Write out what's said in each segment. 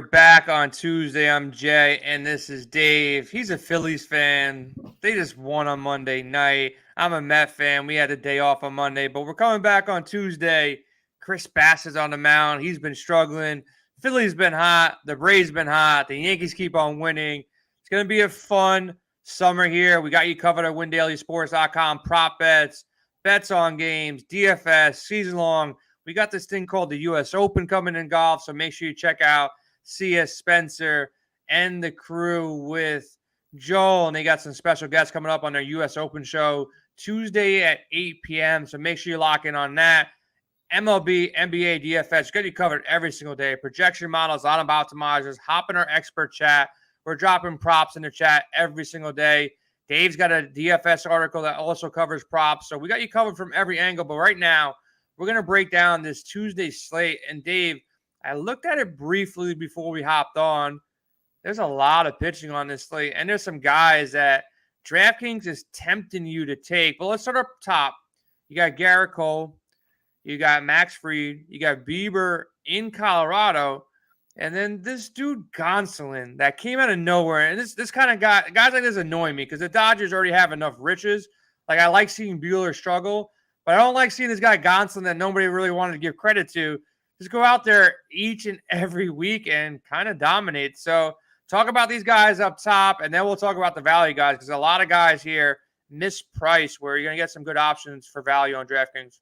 We're back on Tuesday. I'm Jay, and this is Dave. He's a Phillies fan. They just won on Monday night. I'm a Met fan. We had a day off on Monday, but we're coming back on Tuesday. Chris Bassitt's on the mound. He's been struggling. Philly's been hot. The Braves been hot. The Yankees keep on winning. It's going to be a fun summer here. We got you covered at WinDailySports.com. Prop bets, bets on games, DFS, season long. We got this thing called the U.S. Open coming in golf, so make sure you check out C.S. Spencer and the crew with Joel, and they got some special guests coming up on their U.S. Open show Tuesday at 8 p.m., so make sure you lock in on that. MLB, NBA, DFS, got you covered every single day. Projection models, lineup optimizers, hop in our expert chat. We're dropping props in the chat every single day. Dave's got a DFS article that also covers props, so we got you covered from every angle, but right now, we're going to break down this Tuesday slate, and Dave, I looked at it briefly before we hopped on. There's a lot of pitching on this slate, and there's some guys that DraftKings is tempting you to take. But let's start up top. You got Garrett Cole. You got Max Fried. You got Bieber in Colorado. And then this dude Gonsolin that came out of nowhere. And this kind of guy, guys like this annoy me because the Dodgers already have enough riches. Like, I like seeing Buehler struggle, but I don't like seeing this guy Gonsolin that nobody really wanted to give credit to just go out there each and every week and kind of dominate. So talk about these guys up top, and then we'll talk about the value guys because a lot of guys here mispriced where you're going to get some good options for value on DraftKings.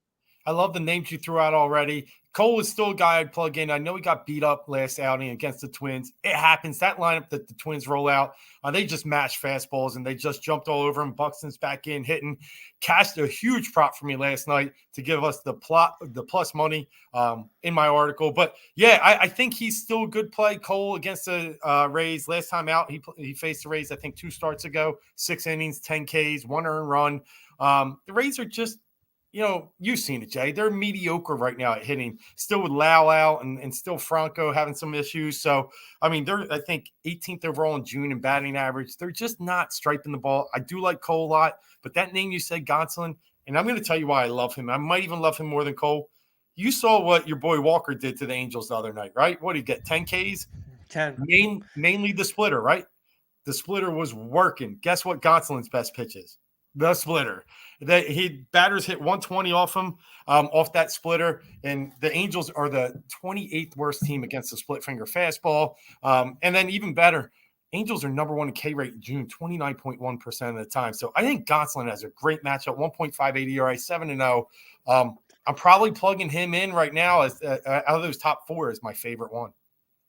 I love the names you threw out already. Cole is still a guy I'd plug in. I know he got beat up last outing against the Twins. It happens. That lineup that the Twins roll out, they just match fastballs, and they just jumped all over him. Buxton's back in hitting. Cashed a huge prop for me last night to give us the plus money in my article. But, yeah, I think he's still a good play. Cole against the Rays. Last time out, he faced the Rays, I think, 2 starts ago. 6 innings, 10 Ks, 1 earned run. The Rays are just, you've seen it, Jay. They're mediocre right now at hitting. Still with Lau out and still Franco having some issues. So, I mean, they're, I think, 18th overall in June in batting average. They're just not striping the ball. I do like Cole a lot, but that name you said, Gonsolin, and I'm going to tell you why I love him. I might even love him more than Cole. You saw what your boy Walker did to the Angels the other night, right? What did he get, 10 Ks? 10. Mainly the splitter, right? The splitter was working. Guess what Gonsolin's best pitch is? The splitter. Batters hit 120 off him, off that splitter, and the Angels are the 28th worst team against the split finger fastball. And then even better, Angels are number 1 in K rate in June, 29.1% of the time. So I think Gonsolin has a great matchup, 1.58 ERA, 7-0. I'm probably plugging him in right now as out of those top 4 is my favorite one.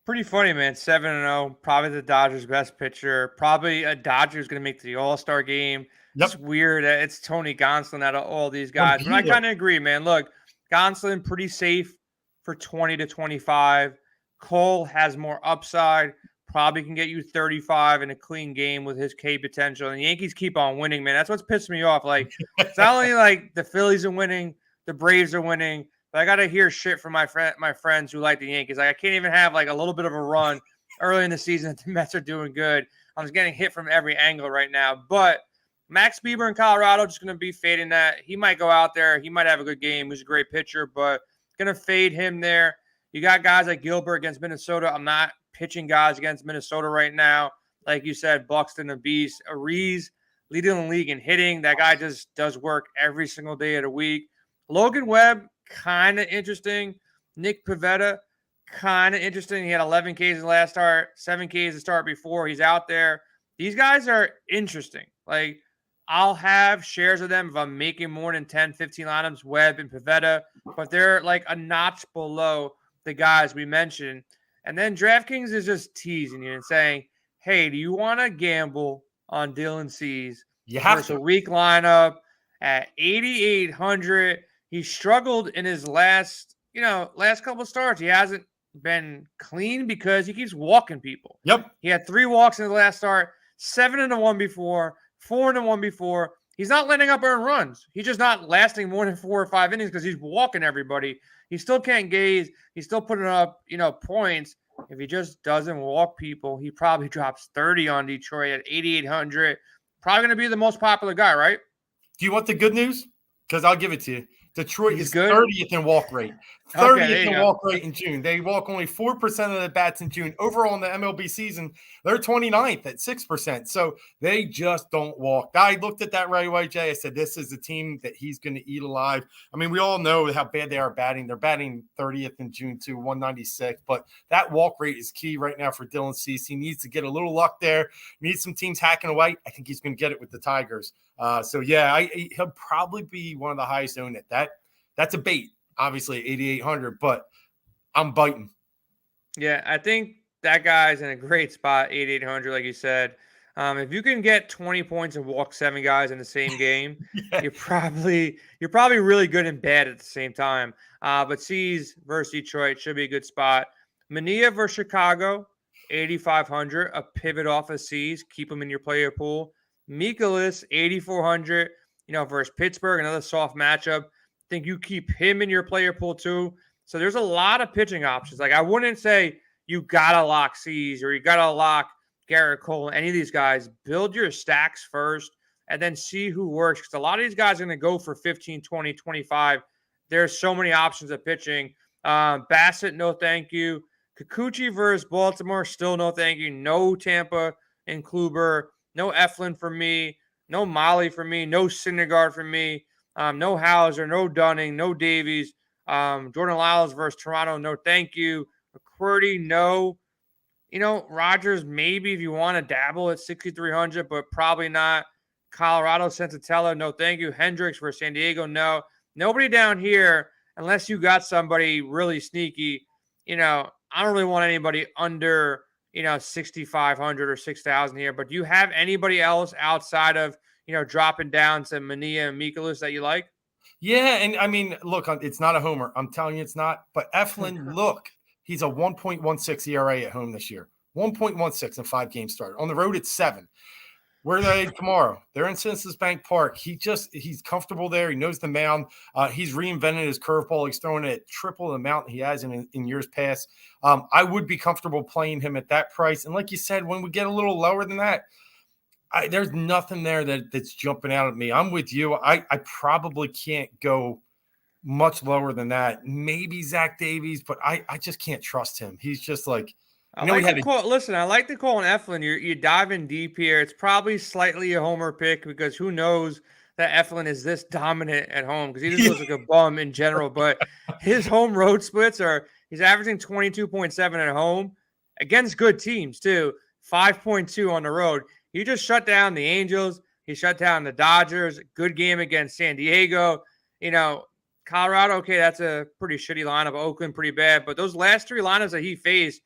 Pretty funny, man. 7-0, probably the Dodgers' best pitcher. Probably a Dodger's going to make the All-Star game. Yep. It's weird that it's Tony Gonsolin out of all these guys. But I kind of agree, man. Look, Gonsolin pretty safe for 20 to 25. Cole has more upside. Probably can get you 35 in a clean game with his K potential. And the Yankees keep on winning, man. That's what's pissing me off. Like, it's not only like the Phillies are winning, the Braves are winning, but I got to hear shit from my friends who like the Yankees. Like, I can't even have like a little bit of a run early in the season that the Mets are doing good. I'm just getting hit from every angle right now. But Max Bieber in Colorado, just going to be fading that. He might go out there. He might have a good game. He's a great pitcher, but going to fade him there. You got guys like Gilbert against Minnesota. I'm not pitching guys against Minnesota right now. Like you said, Buxton, a beast. Ariz leading the league in hitting. That guy just does work every single day of the week. Logan Webb, kind of interesting. Nick Pivetta, kind of interesting. He had 11 Ks in the last start, 7 Ks the start before. He's out there. These guys are interesting. Like, I'll have shares of them if I'm making more than 10, 15 items, Webb and Pivetta, but they're like a notch below the guys we mentioned. And then DraftKings is just teasing you and saying, hey, do you want to gamble on Dylan Cease? You have versus a weak lineup at 8,800. He struggled in his last couple of starts. He hasn't been clean because he keeps walking people. Yep. He had 3 walks in the last start, 7-1 before. 4-1 before. He's not letting up earned runs. He's just not lasting more than 4 or 5 innings because he's walking everybody. He still can't gaze. He's still putting up, points. If he just doesn't walk people, he probably drops 30 on Detroit at 8,800. Probably going to be the most popular guy, right? Do you want the good news? Because I'll give it to you. Detroit is good. 30th in walk rate. Okay, 30th there you in go. walk rate in June. They walk only 4% of the bats in June. Overall in the MLB season, they're 29th at 6%. So they just don't walk. I looked at that right away, Jay. I said, this is a team that he's going to eat alive. I mean, we all know how bad they are batting. They're batting 30th in June too, 196. But that walk rate is key right now for Dylan Cease. He needs to get a little luck there. Needs some teams hacking away. I think he's going to get it with the Tigers. So yeah, he'll probably be one of the highest owned at that's a bait. Obviously 8,800, but I'm biting. Yeah, I think that guy's in a great spot, 8,800, like you said. If you can get 20 points and walk 7 guys in the same game, Yeah. you're probably really good and bad at the same time. But C's versus Detroit should be a good spot. Mania versus Chicago, 8,500, a pivot off of C's. Keep him in your player pool. Mikolas, 8,400, versus Pittsburgh, another soft matchup. Think you keep him in your player pool too. So there's a lot of pitching options. Like I wouldn't say you gotta lock C's or you gotta lock Garrett Cole, any of these guys. Build your stacks first and then see who works. Because a lot of these guys are going to go for 15, 20, 25. There's so many options of pitching. Bassett, no thank you. Kikuchi versus Baltimore, still no thank you. No Tampa and Kluber. No Eflin for me. No Molly for me. No Syndergaard for me. No Hauser, no Dunning, no Davies. Jordan Lyles versus Toronto, no thank you. McCurdy, no. Rogers, maybe if you want to dabble at 6,300, but probably not. Colorado, Sensatella, no thank you. Hendricks versus San Diego, no. Nobody down here, unless you got somebody really sneaky. I don't really want anybody under, 6,500 or 6,000 here. But do you have anybody else outside of, dropping down to Mania and Mikolas that you like? Yeah, and I mean, look, it's not a homer. I'm telling you it's not. But Eflin, look, he's a 1.16 ERA at home this year. 1.16 in 5 games started. On the road, it's 7. Where are they tomorrow? They're in Citizens Bank Park. He's comfortable there. He knows the mound. He's reinvented his curveball. He's throwing it at triple the amount he has in years past. I would be comfortable playing him at that price. And like you said, when we get a little lower than that, there's nothing there that's jumping out at me. I'm with you. I probably can't go much lower than that. Maybe Zach Davies, but I just can't trust him. He's just like – Listen, I like the call on Eflin. You're diving deep here. It's probably slightly a homer pick because who knows that Eflin is this dominant at home because he just looks like a bum in general. But his home road splits he's averaging 22.7 at home against good teams too. 5.2 on the road. He just shut down the Angels. He shut down the Dodgers. Good game against San Diego. Colorado, okay, that's a pretty shitty lineup. Oakland, pretty bad. But those last 3 lineups that he faced,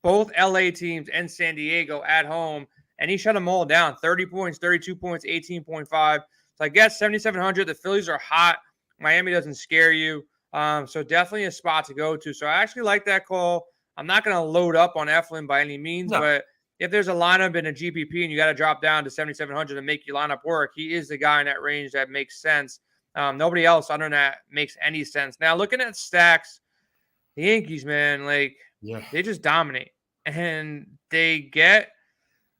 both LA teams and San Diego at home, and he shut them all down. 30 points, 32 points, 18.5. So I guess 7,700. The Phillies are hot. Miami doesn't scare you. So definitely a spot to go to. So I actually like that call. I'm not going to load up on Eflin by any means, but if there's a lineup in a GPP and you got to drop down to 7,700 to make your lineup work, he is the guy in that range that makes sense. Nobody else other than that makes any sense. Now, looking at stacks, the Yankees, man, they just dominate. And they get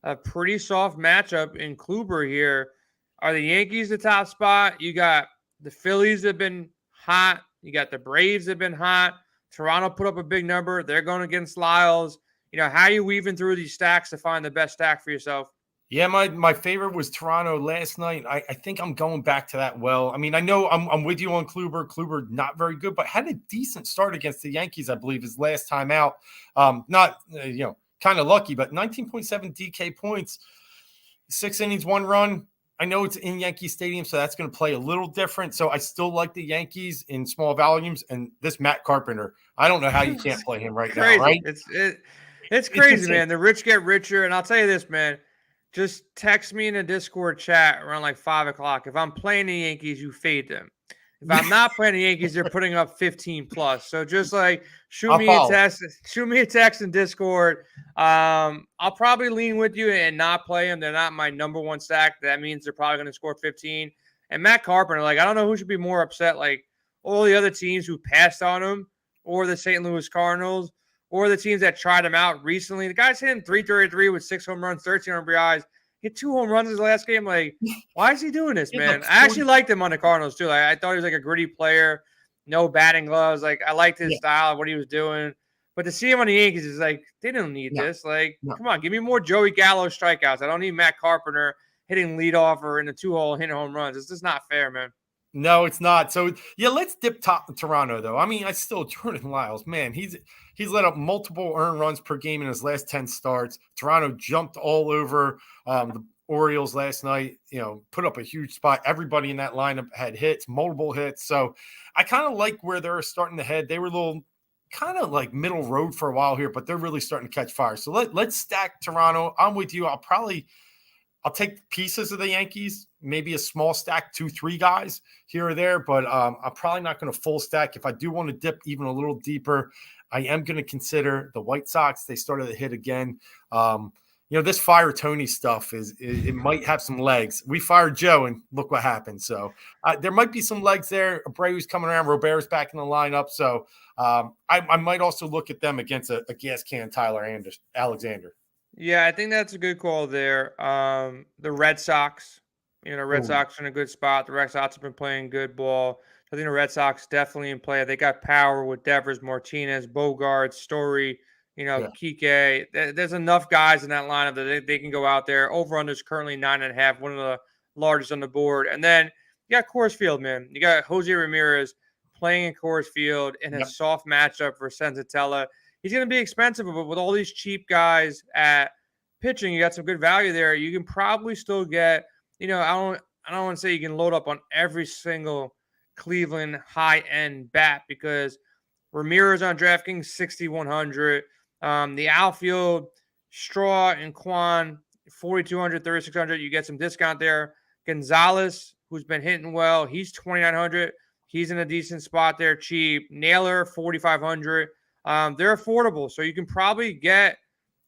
a pretty soft matchup in Kluber here. Are the Yankees the top spot? You got the Phillies that have been hot. You got the Braves that have been hot. Toronto put up a big number. They're going against Lyles. How are you weaving through these stacks to find the best stack for yourself? Yeah, my favorite was Toronto last night. I think I'm going back to that well. I mean, I know I'm with you on Kluber. Kluber not very good, but had a decent start against the Yankees, I believe, his last time out. Not, kind of lucky, but 19.7 DK points, 6 innings, 1 run. I know it's in Yankee Stadium, so that's going to play a little different. So I still like the Yankees in small volumes. And this Matt Carpenter, I don't know how you can't play him right now, right? It's crazy, man. The rich get richer. And I'll tell you this, man. Just text me in a Discord chat around 5 o'clock. If I'm playing the Yankees, you fade them. If I'm not playing the Yankees, they're putting up 15 plus. So just shoot me a text in Discord. I'll probably lean with you and not play them. They're not my number one stack. That means they're probably going to score 15. And Matt Carpenter, I don't know who should be more upset, all the other teams who passed on him or the St. Louis Cardinals or the teams that tried him out recently. The guy's hitting 333 with 6 home runs, 13 RBIs. Hit 2 home runs in his last game. Why is he doing this, man? I actually liked him on the Cardinals, too. I thought he was a gritty player. no batting gloves. Like, I liked his Yeah. style, what he was doing. But to see him on the Yankees is like, they don't need this. Like, come on, give me more Joey Gallo strikeouts. I don't need Matt Carpenter hitting leadoff or in the 2-hole hitting home runs. It's just not fair, man. No, it's not. So yeah, let's dip top Toronto though. I mean, I still Jordan Lyles, man, he's let up multiple earned runs per game in his last 10 starts. Toronto jumped all over the Orioles last night, put up a huge spot. Everybody in that lineup had hits, multiple hits. So I kind of like where they're starting to head. They were a little kind of like middle road for a while here, but they're really starting to catch fire. So let's stack Toronto. I'm with you. I'll take pieces of the Yankees, maybe a small stack, 2-3 guys here or there, but I'm probably not going to full stack. If I do want to dip even a little deeper, I am going to consider the White Sox. They started to hit again. This fire Tony stuff it might have some legs. We fired Joe, and look what happened. So there might be some legs there. Abreu's coming around. Robert's back in the lineup. So I might also look at them against a gas can Tyler Alexander. Yeah, I think that's a good call there. The Red Sox, Red Sox are in a good spot. The Red Sox have been playing good ball. I think the Red Sox definitely in play. They got power with Devers, Martinez, Bogarts, Story, Kike. There's enough guys in that lineup that they can go out there. Over-under is currently 9.5, one of the largest on the board. And then you got Coors Field, man. You got Jose Ramirez playing in Coors Field in a soft matchup for Senzatella. He's going to be expensive, but with all these cheap guys at pitching, you got some good value there. You can probably still get, I don't want to say you can load up on every single Cleveland high-end bat because Ramirez on DraftKings 6,100. The outfield, Straw and Kwan 4,200, 3,600. You get some discount there. Gonzalez, who's been hitting well, he's 2,900. He's in a decent spot there, cheap. Naylor 4,500. They're affordable, so you can probably get,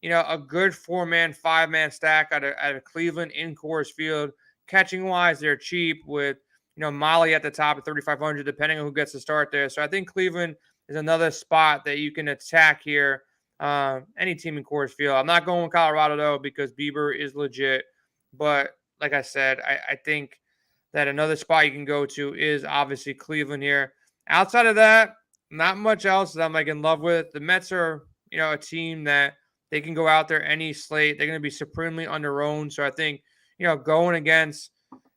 a good 4-man, 5-man stack out of Cleveland in Coors Field. Catching wise, they're cheap with, Molly at the top at 3,500, depending on who gets to start there. So I think Cleveland is another spot that you can attack here. Any team in Coors Field. I'm not going with Colorado though because Bieber is legit, but like I said, I think that another spot you can go to is obviously Cleveland here. Outside of that, not much else that I'm in love with. The Mets are, a team that they can go out there any slate. They're going to be supremely underowned. So I think, going against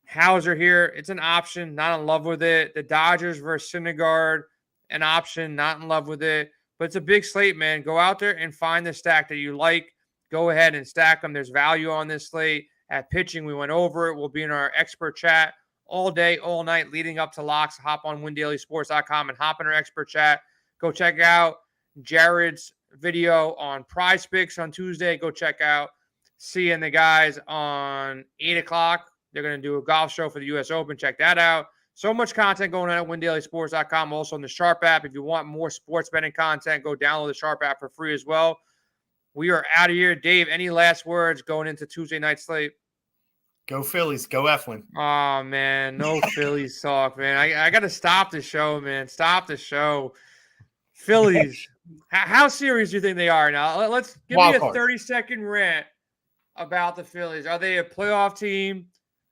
Hauser here, it's an option. Not in love with it. The Dodgers versus Syndergaard, an option. Not in love with it. But it's a big slate, man. Go out there and find the stack that you like. Go ahead and stack them. There's value on this slate. At pitching, we went over it. We'll be in our expert chat all day, all night, leading up to locks. Hop on WinDailySports.com and hop in our expert chat. Go check out Jared's video on Prize Picks on Tuesday. Go check out seeing the guys on 8 o'clock. They're going to do a golf show for the U.S. Open. Check that out. So much content going on at WinDailySports.com. Also on the Sharp app. If you want more sports betting content, go download the Sharp app for free as well. We are out of here. Dave, any last words going into Tuesday night slate? Go Phillies. Go Eflin. Oh, man. No Phillies talk, man. I got to stop the show, man. Stop the show. Phillies. How serious do you think they are now? Let's give me a 30-second rant about the Phillies. Are they a playoff team?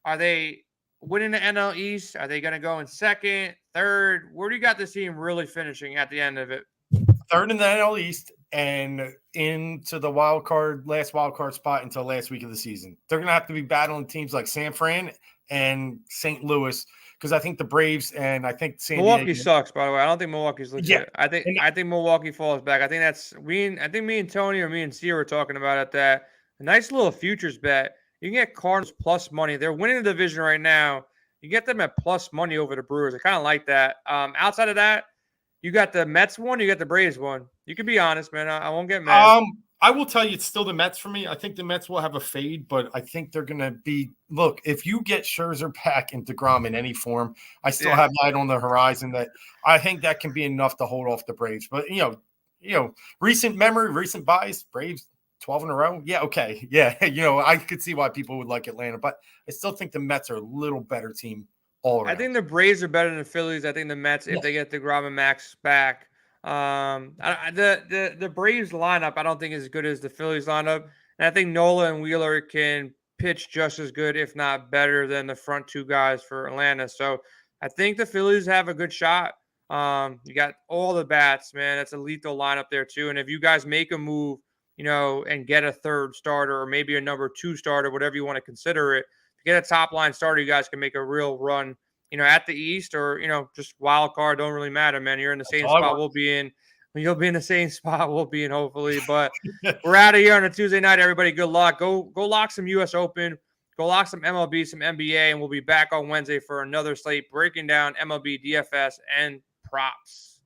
Are they winning the NL East? Are they going to go in second, third? Where do you got this team really finishing at the end of it? Third in the NL East and into the last wild card spot until last week of the season. They're going to have to be battling teams like San Fran and St. Louis because I think the Braves and I think Milwaukee sucks, by the way. I don't think Milwaukee's legit. Yeah. I think Milwaukee falls back. I think me and Tony or me and C were talking about it that a nice little futures bet. You can get Cardinals plus money. They're winning the division right now. You get them at plus money over the Brewers. I kind of like that. Outside of that, you got the Mets one, you got the Braves one. You can be honest, man. I won't get mad. I will tell you it's still the Mets for me. I think the Mets will have a fade, but I think they're going to be – look, if you get Scherzer back and DeGrom in any form, I still have light on the horizon that I think that can be enough to hold off the Braves. But, recent memory, recent bias, Braves 12 in a row. Yeah, okay. Yeah, I could see why people would like Atlanta, but I still think the Mets are a little better team all around. I think the Braves are better than the Phillies. I think the Mets, if they get DeGrom and Max back – the Braves lineup I don't think is as good as the Phillies lineup, and I think Nola and Wheeler can pitch just as good, if not better, than the front two guys for Atlanta. So I think the Phillies have a good shot. You got all the bats, man. That's a lethal lineup there too. And if you guys make a move, and get a third starter or maybe a number 2 starter, whatever you want to consider it, to get a top line starter, you guys can make a real run, at the East or, just wild card. Don't really matter, man. You're in the same spot we'll be in. You'll be in the same spot we'll be in, hopefully. But we're out of here on a Tuesday night, everybody. Good luck. Go lock some U.S. Open. Go lock some MLB, some NBA, and we'll be back on Wednesday for another slate breaking down MLB DFS and props.